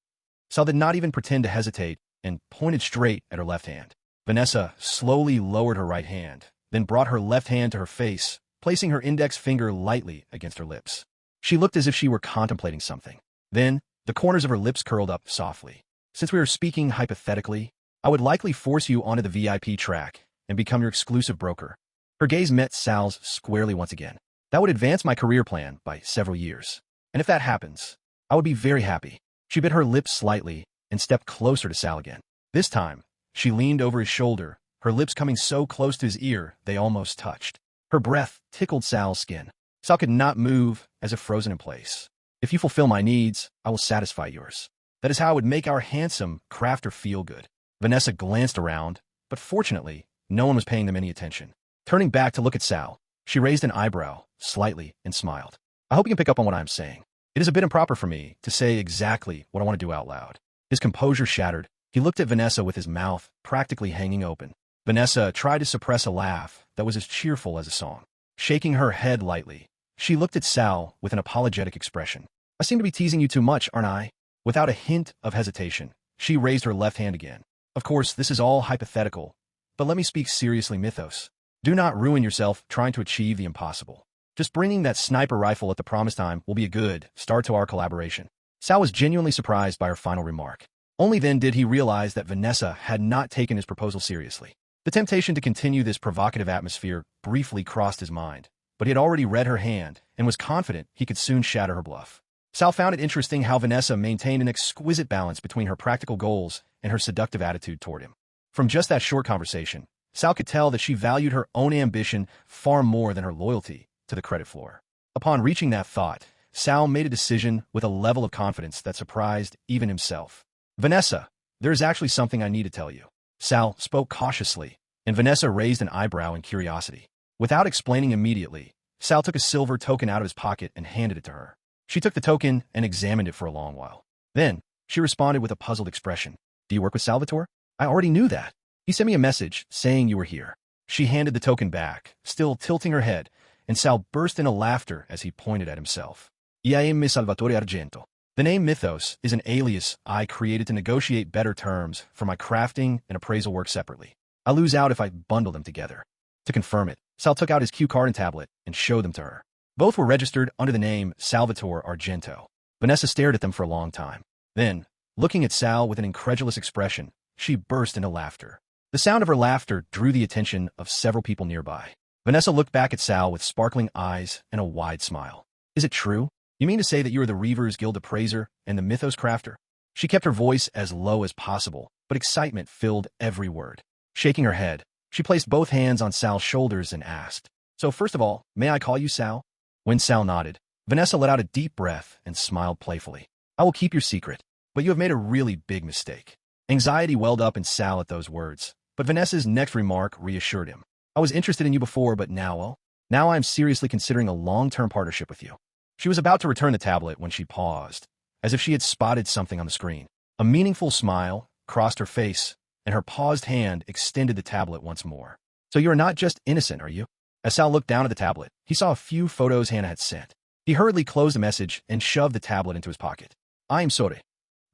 Sal did not even pretend to hesitate and pointed straight at her left hand. Vanessa slowly lowered her right hand, then brought her left hand to her face, placing her index finger lightly against her lips. She looked as if she were contemplating something. Then, the corners of her lips curled up softly. "Since we are speaking hypothetically, I would likely force you onto the VIP track and become your exclusive broker." Her gaze met Sal's squarely once again. "That would advance my career plan by several years. And if that happens, I would be very happy." She bit her lips slightly and stepped closer to Sal again. This time, she leaned over his shoulder, her lips coming so close to his ear they almost touched. Her breath tickled Sal's skin. Sal could not move, as if frozen in place. "If you fulfill my needs, I will satisfy yours. That is how I would make our handsome crafter feel good." Vanessa glanced around, but fortunately, no one was paying them any attention. Turning back to look at Sal, she raised an eyebrow slightly and smiled. "I hope you can pick up on what I'm saying. It is a bit improper for me to say exactly what I want to do out loud." His composure shattered. He looked at Vanessa with his mouth practically hanging open. Vanessa tried to suppress a laugh that was as cheerful as a song. Shaking her head lightly, she looked at Sal with an apologetic expression. "I seem to be teasing you too much, aren't I?" Without a hint of hesitation, she raised her left hand again. "Of course, this is all hypothetical, but let me speak seriously, Mythos. Do not ruin yourself trying to achieve the impossible. Just bringing that sniper rifle at the promised time will be a good start to our collaboration." Sal was genuinely surprised by her final remark. Only then did he realize that Vanessa had not taken his proposal seriously. The temptation to continue this provocative atmosphere briefly crossed his mind, but he had already read her hand and was confident he could soon shatter her bluff. Sal found it interesting how Vanessa maintained an exquisite balance between her practical goals and her seductive attitude toward him. From just that short conversation, Sal could tell that she valued her own ambition far more than her loyalty to the credit floor. Upon reaching that thought, Sal made a decision with a level of confidence that surprised even himself. Vanessa, there is actually something I need to tell you. Sal spoke cautiously, and Vanessa raised an eyebrow in curiosity. Without explaining immediately, Sal took a silver token out of his pocket and handed it to her. She took the token and examined it for a long while. Then, she responded with a puzzled expression. Do you work with Salvatore? I already knew that. He sent me a message saying you were here. She handed the token back, still tilting her head, and Sal burst into laughter as he pointed at himself. I am Salvatore Argento. The name Mythos is an alias I created to negotiate better terms for my crafting and appraisal work separately. I lose out if I bundle them together. To confirm it, Sal took out his cue card and tablet and showed them to her. Both were registered under the name Salvatore Argento. Vanessa stared at them for a long time. Then, looking at Sal with an incredulous expression, she burst into laughter. The sound of her laughter drew the attention of several people nearby. Vanessa looked back at Sal with sparkling eyes and a wide smile. Is it true? You mean to say that you are the Reavers Guild appraiser and the Mythos crafter? She kept her voice as low as possible, but excitement filled every word. Shaking her head, she placed both hands on Sal's shoulders and asked, So first of all, may I call you Sal? When Sal nodded, Vanessa let out a deep breath and smiled playfully. I will keep your secret, but you have made a really big mistake. Anxiety welled up in Sal at those words, but Vanessa's next remark reassured him. I was interested in you before, but now I am seriously considering a long-term partnership with you. She was about to return the tablet when she paused, as if she had spotted something on the screen. A meaningful smile crossed her face, and her paused hand extended the tablet once more. So you are not just innocent, are you? As Sal looked down at the tablet, he saw a few photos Hannah had sent. He hurriedly closed the message and shoved the tablet into his pocket. I am sorry.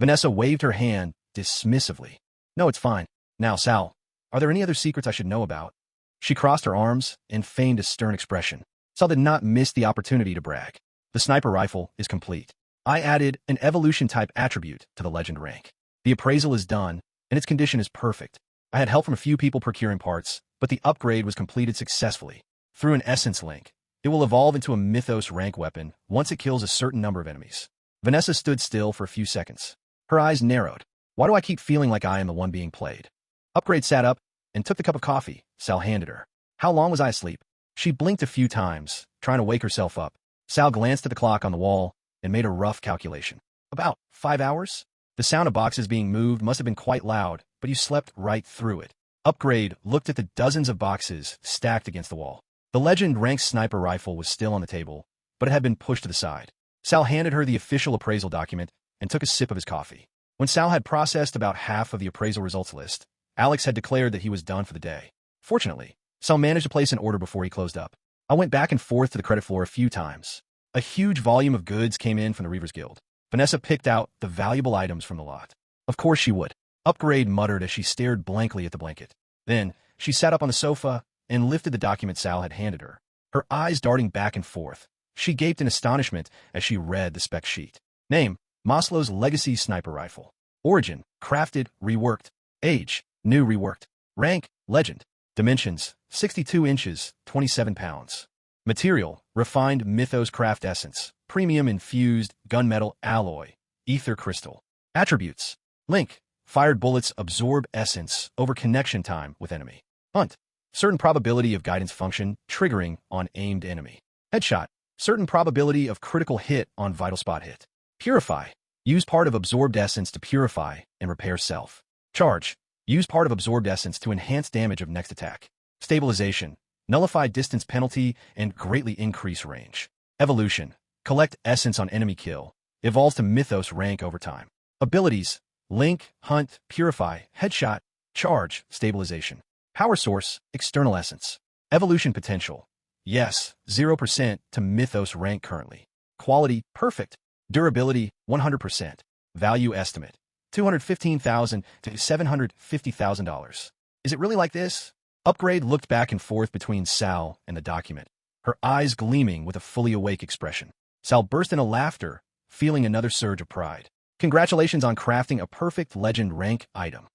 Vanessa waved her hand dismissively. No, it's fine. Now, Sal, are there any other secrets I should know about? She crossed her arms and feigned a stern expression. Sal did not miss the opportunity to brag. The sniper rifle is complete. I added an evolution-type attribute to the legend rank. The appraisal is done, and its condition is perfect. I had help from a few people procuring parts, but the upgrade was completed successfully. Through an essence link, it will evolve into a Mythos rank weapon once it kills a certain number of enemies. Vanessa stood still for a few seconds. Her eyes narrowed. Why do I keep feeling like I am the one being played? Upgrade sat up and took the cup of coffee Sal handed her. How long was I asleep? She blinked a few times, trying to wake herself up. Sal glanced at the clock on the wall and made a rough calculation. About 5 hours? The sound of boxes being moved must have been quite loud, but you slept right through it. Upgrade looked at the dozens of boxes stacked against the wall. The legend ranked sniper rifle was still on the table, but it had been pushed to the side. Sal handed her the official appraisal document and took a sip of his coffee. When Sal had processed about half of the appraisal results list, Alex had declared that he was done for the day. Fortunately, Sal managed to place an order before he closed up. I went back and forth to the credit floor a few times. A huge volume of goods came in from the Reavers Guild. Vanessa picked out the valuable items from the lot. Of course she would. Upgrade muttered as she stared blankly at the blanket. Then, she sat up on the sofa and lifted the document Sal had handed her. Her eyes darting back and forth, she gaped in astonishment as she read the spec sheet. Name, Maslow's Legacy Sniper Rifle. Origin, crafted, reworked. Age, new reworked. Rank, legend. Dimensions, 62 inches, 27 pounds. Material, refined Mythos craft essence, premium infused gunmetal alloy, ether crystal. Attributes, link, fired bullets absorb essence over connection time with enemy. Hunt, certain probability of guidance function triggering on aimed enemy. Headshot, certain probability of critical hit on vital spot hit. Purify, use part of absorbed essence to purify and repair self. Charge, use part of absorbed essence to enhance damage of next attack. Stabilization, nullify distance penalty and greatly increase range. Evolution, collect essence on enemy kill, evolves to Mythos rank over time. Abilities, link, hunt, purify, headshot, charge, stabilization. Power source, external essence. Evolution potential, yes, 0% to Mythos rank currently. Quality, perfect. Durability, 100%. Value estimate, $215,000 to $750,000. Is it really like this? Upgrade looked back and forth between Sal and the document, her eyes gleaming with a fully awake expression. Sal burst into laughter, feeling another surge of pride. Congratulations on crafting a perfect legend rank item.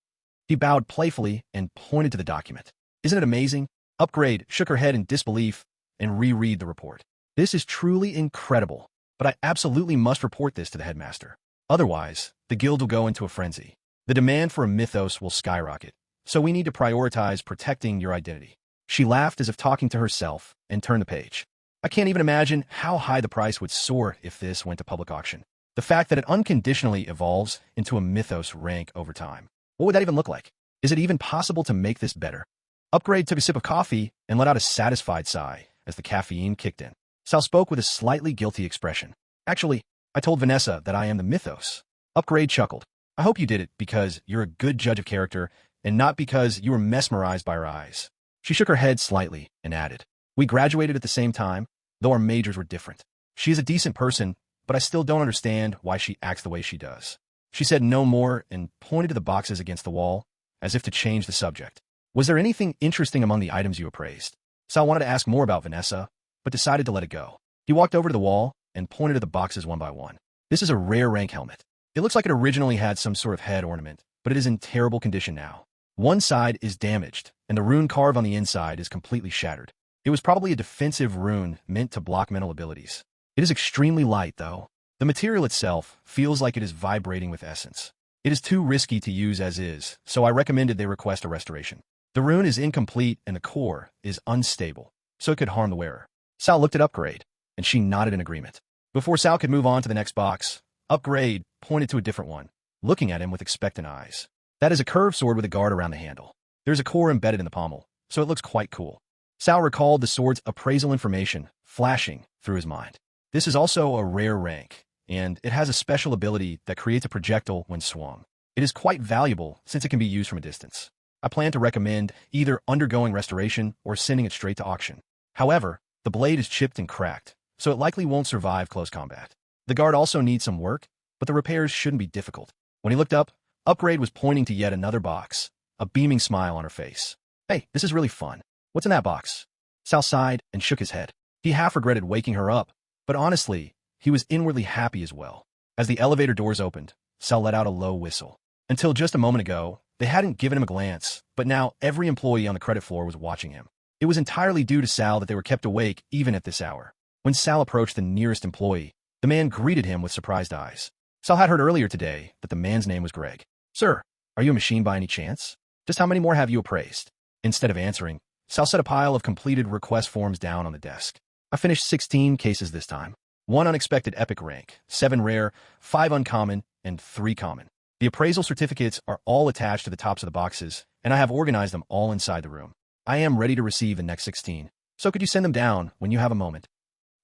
He bowed playfully and pointed to the document. Isn't it amazing? Upgrade shook her head in disbelief and reread the report. This is truly incredible, but I absolutely must report this to the headmaster. Otherwise, the guild will go into a frenzy. The demand for a Mythos will skyrocket. so we need to prioritize protecting your identity. She laughed as if talking to herself and turned the page. I can't even imagine how high the price would soar if this went to public auction. The fact that it unconditionally evolves into a mythos rank over time. What would that even look like? Is it even possible to make this better? Upgrade took a sip of coffee and let out a satisfied sigh as the caffeine kicked in. Sal spoke with a slightly guilty expression. Actually, I told Vanessa that I am the mythos. Upgrade chuckled. I hope you did it because you're a good judge of character and not because you were mesmerized by her eyes. She shook her head slightly and added, we graduated at the same time, though our majors were different. She is a decent person, but I still don't understand why she acts the way she does. She said no more and pointed to the boxes against the wall, as if to change the subject. Was there anything interesting among the items you appraised? Sal wanted to ask more about Vanessa, but decided to let it go. He walked over to the wall and pointed to the boxes one by one. This is a rare rank helmet. It looks like it originally had some sort of head ornament, but it is in terrible condition now. One side is damaged, and the rune carved on the inside is completely shattered. It was probably a defensive rune meant to block mental abilities. It is extremely light, though. The material itself feels like it is vibrating with essence. It is too risky to use as is, so I recommended they request a restoration. The rune is incomplete and the core is unstable, so it could harm the wearer. Sal looked at Upgrade, and she nodded in agreement. Before Sal could move on to the next box, Upgrade pointed to a different one, looking at him with expectant eyes. That is a curved sword with a guard around the handle. There's a core embedded in the pommel, so it looks quite cool. Sal recalled the sword's appraisal information flashing through his mind. This is also a rare rank, and it has a special ability that creates a projectile when swung. It is quite valuable since it can be used from a distance. I plan to recommend either undergoing restoration or sending it straight to auction. However, the blade is chipped and cracked, so it likely won't survive close combat. The guard also needs some work, but the repairs shouldn't be difficult. When he looked up, Upgrade was pointing to yet another box, a beaming smile on her face. Hey, this is really fun. What's in that box? Sal sighed and shook his head. He half regretted waking her up, but honestly, he was inwardly happy as well. As the elevator doors opened, Sal let out a low whistle. Until just a moment ago, they hadn't given him a glance, but now every employee on the credit floor was watching him. It was entirely due to Sal that they were kept awake even at this hour. When Sal approached the nearest employee, the man greeted him with surprised eyes. Sal had heard earlier today that the man's name was Greg. Sir, are you a machine by any chance? Just how many more have you appraised? Instead of answering, Sal set a pile of completed request forms down on the desk. I finished 16 cases this time. 1 unexpected epic rank, 7 rare, 5 uncommon, and 3 common. The appraisal certificates are all attached to the tops of the boxes, and I have organized them all inside the room. I am ready to receive the next 16, so could you send them down when you have a moment?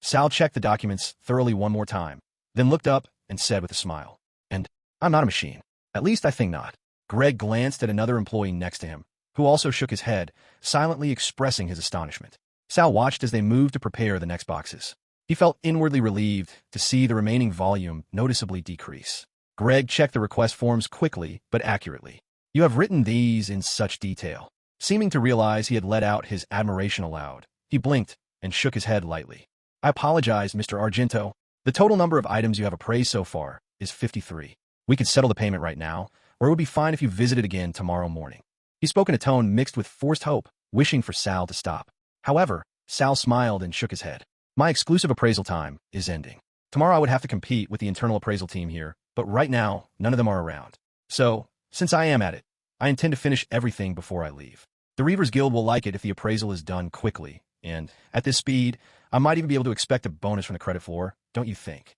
Sal checked the documents thoroughly one more time, then looked up and said with a smile, and I'm not a machine. At least I think not. Greg glanced at another employee next to him, who also shook his head, silently expressing his astonishment. Sal watched as they moved to prepare the next boxes. He felt inwardly relieved to see the remaining volume noticeably decrease. Greg checked the request forms quickly but accurately. You have written these in such detail. Seeming to realize he had let out his admiration aloud, he blinked and shook his head lightly. I apologize, Mr. Argento. The total number of items you have appraised so far is 53. We could settle the payment right now, or it would be fine if you visited again tomorrow morning. He spoke in a tone mixed with forced hope, wishing for Sal to stop. However, Sal smiled and shook his head. My exclusive appraisal time is ending. Tomorrow I would have to compete with the internal appraisal team here, but right now, none of them are around. So, since I am at it, I intend to finish everything before I leave. The Reavers Guild will like it if the appraisal is done quickly, and at this speed, I might even be able to expect a bonus from the credit floor, don't you think?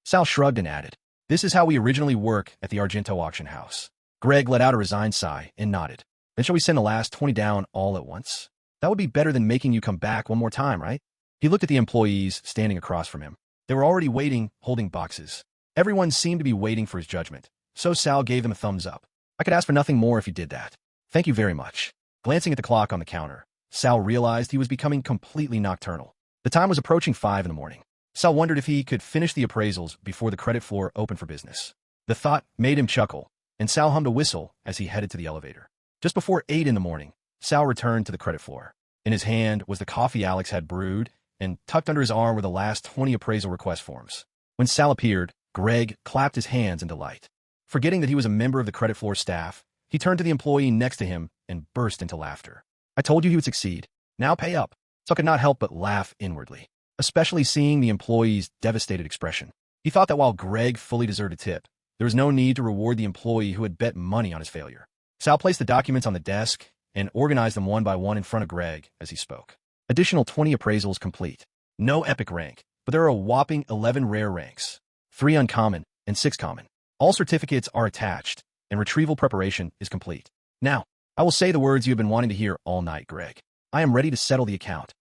Sal shrugged and added, this is how we originally work at the Argento auction house. Greg let out a resigned sigh and nodded. Then shall we send the last 20 down all at once? That would be better than making you come back one more time, right? He looked at the employees standing across from him. They were already waiting, holding boxes. Everyone seemed to be waiting for his judgment, so Sal gave them a thumbs up. I could ask for nothing more if you did that. Thank you very much. Glancing at the clock on the counter, Sal realized he was becoming completely nocturnal. The time was approaching 5 in the morning. Sal wondered if he could finish the appraisals before the credit floor opened for business. The thought made him chuckle, and Sal hummed a whistle as he headed to the elevator. Just before 8 in the morning, Sal returned to the credit floor. In his hand was the coffee Alex had brewed, and tucked under his arm were the last 20 appraisal request forms. When Sal appeared, Greg clapped his hands in delight. Forgetting that he was a member of the credit floor staff, he turned to the employee next to him and burst into laughter. I told you he would succeed. Now pay up. Sal could not help but laugh inwardly, especially seeing the employee's devastated expression. He thought that while Greg fully deserved a tip, there was no need to reward the employee who had bet money on his failure. Sal placed the documents on the desk and organized them one by one in front of Greg as he spoke. Additional 20 appraisals complete. No epic rank, but there are a whopping 11 rare ranks, 3 uncommon and 6 common. All certificates are attached, and retrieval preparation is complete. Now, I will say the words you have been wanting to hear all night, Greg. I am ready to settle the account.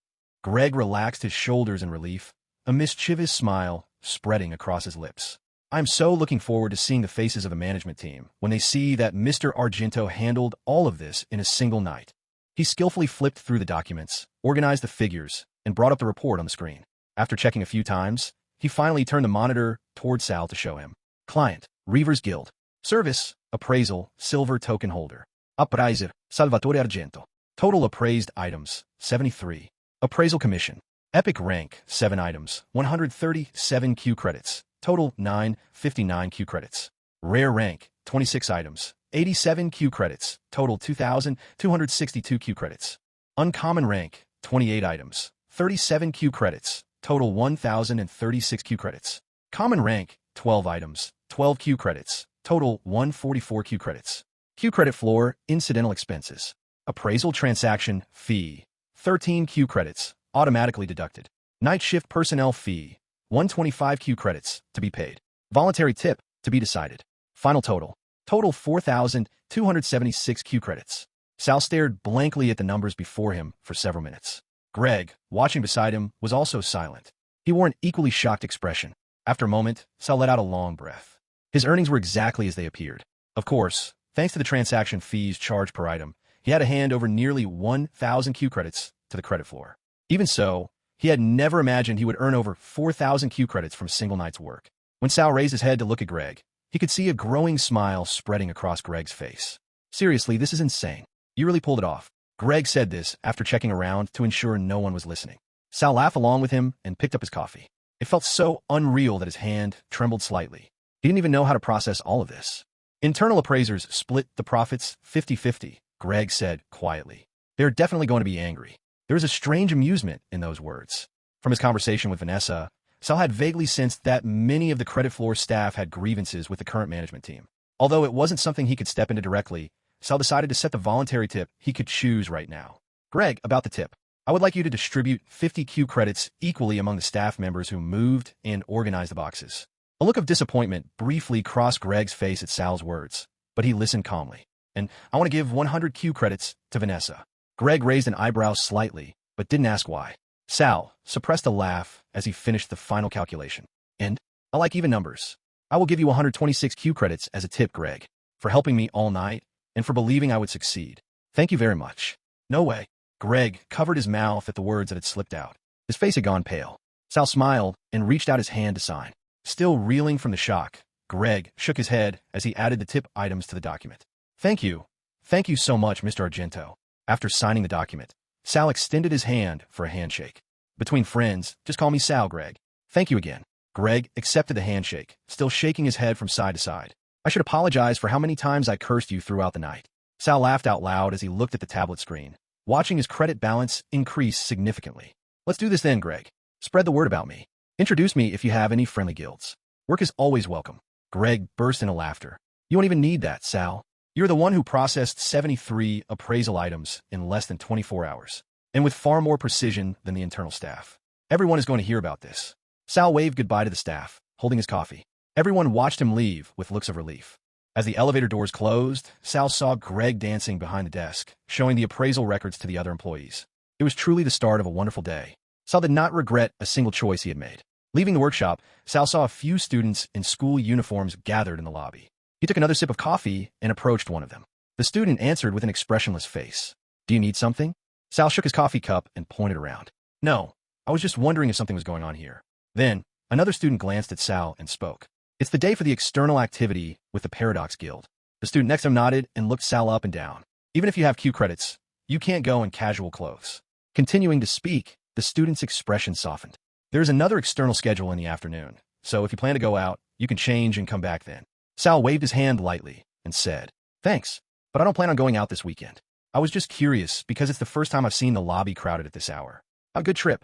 Greg relaxed his shoulders in relief, a mischievous smile spreading across his lips. I am so looking forward to seeing the faces of the management team when they see that Mr. Argento handled all of this in a single night. He skillfully flipped through the documents, organized the figures, and brought up the report on the screen. After checking a few times, he finally turned the monitor toward Sal to show him. Client, Reavers Guild. Service, appraisal, silver token holder. Appraiser, Salvatore Argento. Total appraised items, 73. Appraisal commission. Epic rank, 7 items, 137 Q credits. Total, 959 Q credits. Rare rank, 26 items, 87 Q credits. Total, 2,262 Q credits. Uncommon rank, 28 items, 37 Q credits. Total, 1,036 Q credits. Common rank, 12 items, 12 Q credits. Total, 144 Q credits. Q credit floor, incidental expenses. Appraisal transaction fee, 13 Q credits, automatically deducted. Night shift personnel fee, 125 Q credits, to be paid. Voluntary tip, to be decided. Final total. Total 4,276 Q credits. Sal stared blankly at the numbers before him for several minutes. Greg, watching beside him, was also silent. He wore an equally shocked expression. After a moment, Sal let out a long breath. His earnings were exactly as they appeared. Of course, thanks to the transaction fees charged per item, he had to hand over nearly 1,000 Q credits to the credit floor. Even so, he had never imagined he would earn over 4,000 Q credits from a single night's work. When Sal raised his head to look at Greg, he could see a growing smile spreading across Greg's face. Seriously, this is insane. You really pulled it off. Greg said this after checking around to ensure no one was listening. Sal laughed along with him and picked up his coffee. It felt so unreal that his hand trembled slightly. He didn't even know how to process all of this. Internal appraisers split the profits 50-50, Greg said quietly. They're definitely going to be angry. There was a strange amusement in those words. From his conversation with Vanessa, Sal had vaguely sensed that many of the credit floor staff had grievances with the current management team. Although it wasn't something he could step into directly, Sal decided to set the voluntary tip he could choose right now. Greg, about the tip. I would like you to distribute 50 Q credits equally among the staff members who moved and organized the boxes. A look of disappointment briefly crossed Greg's face at Sal's words, but he listened calmly. And I want to give 100 Q credits to Vanessa. Greg raised an eyebrow slightly, but didn't ask why. Sal suppressed a laugh as he finished the final calculation. And I like even numbers. I will give you 126 Q credits as a tip, Greg, for helping me all night and for believing I would succeed. Thank you very much. No way. Greg covered his mouth at the words that had slipped out. His face had gone pale. Sal smiled and reached out his hand to sign. Still reeling from the shock, Greg shook his head as he added the tip items to the document. Thank you. Thank you so much, Mr. Argento. After signing the document, Sal extended his hand for a handshake. Between friends, just call me Sal, Greg. Thank you again. Greg accepted the handshake, still shaking his head from side to side. I should apologize for how many times I cursed you throughout the night. Sal laughed out loud as he looked at the tablet screen, watching his credit balance increase significantly. Let's do this then, Greg. Spread the word about me. Introduce me if you have any friendly guilds. Work is always welcome. Greg burst into laughter. You won't even need that, Sal. You're the one who processed 73 appraisal items in less than 24 hours, and with far more precision than the internal staff. Everyone is going to hear about this. Sal waved goodbye to the staff, holding his coffee. Everyone watched him leave with looks of relief. As the elevator doors closed, Sal saw Greg dancing behind the desk, showing the appraisal records to the other employees. It was truly the start of a wonderful day. Sal did not regret a single choice he had made. Leaving the workshop, Sal saw a few students in school uniforms gathered in the lobby. He took another sip of coffee and approached one of them. The student answered with an expressionless face. Do you need something? Sal shook his coffee cup and pointed around. No, I was just wondering if something was going on here. Then, another student glanced at Sal and spoke. It's the day for the external activity with the Paradox Guild. The student next to him nodded and looked Sal up and down. Even if you have Q credits, you can't go in casual clothes. Continuing to speak, the student's expression softened. There is another external schedule in the afternoon, so if you plan to go out, you can change and come back then. Sal waved his hand lightly and said, Thanks, but I don't plan on going out this weekend. I was just curious because it's the first time I've seen the lobby crowded at this hour. Have a good trip.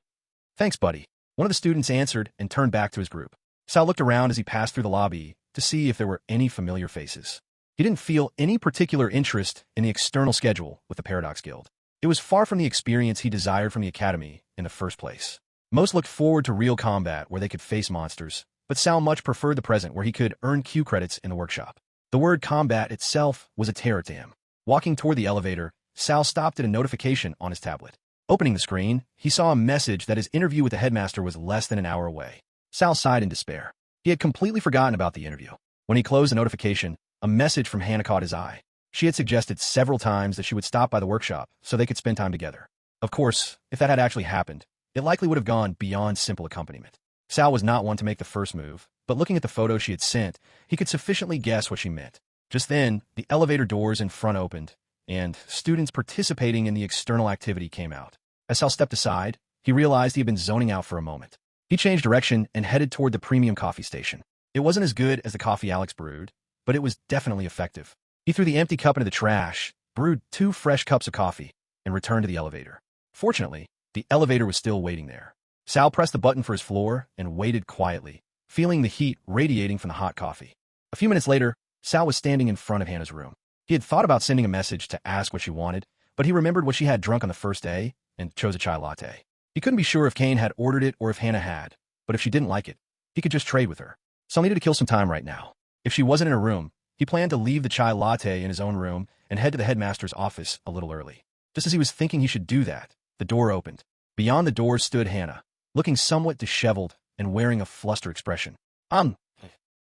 Thanks, buddy. One of the students answered and turned back to his group. Sal looked around as he passed through the lobby to see if there were any familiar faces. He didn't feel any particular interest in the external schedule with the Paradox Guild. It was far from the experience he desired from the academy in the first place. Most looked forward to real combat where they could face monsters, but Sal much preferred the present where he could earn Q credits in the workshop. The word combat itself was a terror to him. Walking toward the elevator, Sal stopped at a notification on his tablet. Opening the screen, he saw a message that his interview with the headmaster was less than an hour away. Sal sighed in despair. He had completely forgotten about the interview. When he closed the notification, a message from Hannah caught his eye. She had suggested several times that she would stop by the workshop so they could spend time together. Of course, if that had actually happened, it likely would have gone beyond simple accompaniment. Sal was not one to make the first move, but looking at the photo she had sent, he could sufficiently guess what she meant. Just then, the elevator doors in front opened, and students participating in the external activity came out. As Sal stepped aside, he realized he had been zoning out for a moment. He changed direction and headed toward the premium coffee station. It wasn't as good as the coffee Alex brewed, but it was definitely effective. He threw the empty cup into the trash, brewed 2 fresh cups of coffee, and returned to the elevator. Fortunately, the elevator was still waiting there. Sal pressed the button for his floor and waited quietly, feeling the heat radiating from the hot coffee. A few minutes later, Sal was standing in front of Hannah's room. He had thought about sending a message to ask what she wanted, but he remembered what she had drunk on the first day and chose a chai latte. He couldn't be sure if Kane had ordered it or if Hannah had, but if she didn't like it, he could just trade with her. Sal needed to kill some time right now. If she wasn't in her room, he planned to leave the chai latte in his own room and head to the headmaster's office a little early. Just as he was thinking he should do that, the door opened. Beyond the door stood Hannah, looking somewhat disheveled and wearing a flustered expression.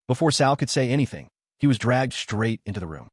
Before Sal could say anything, he was dragged straight into the room.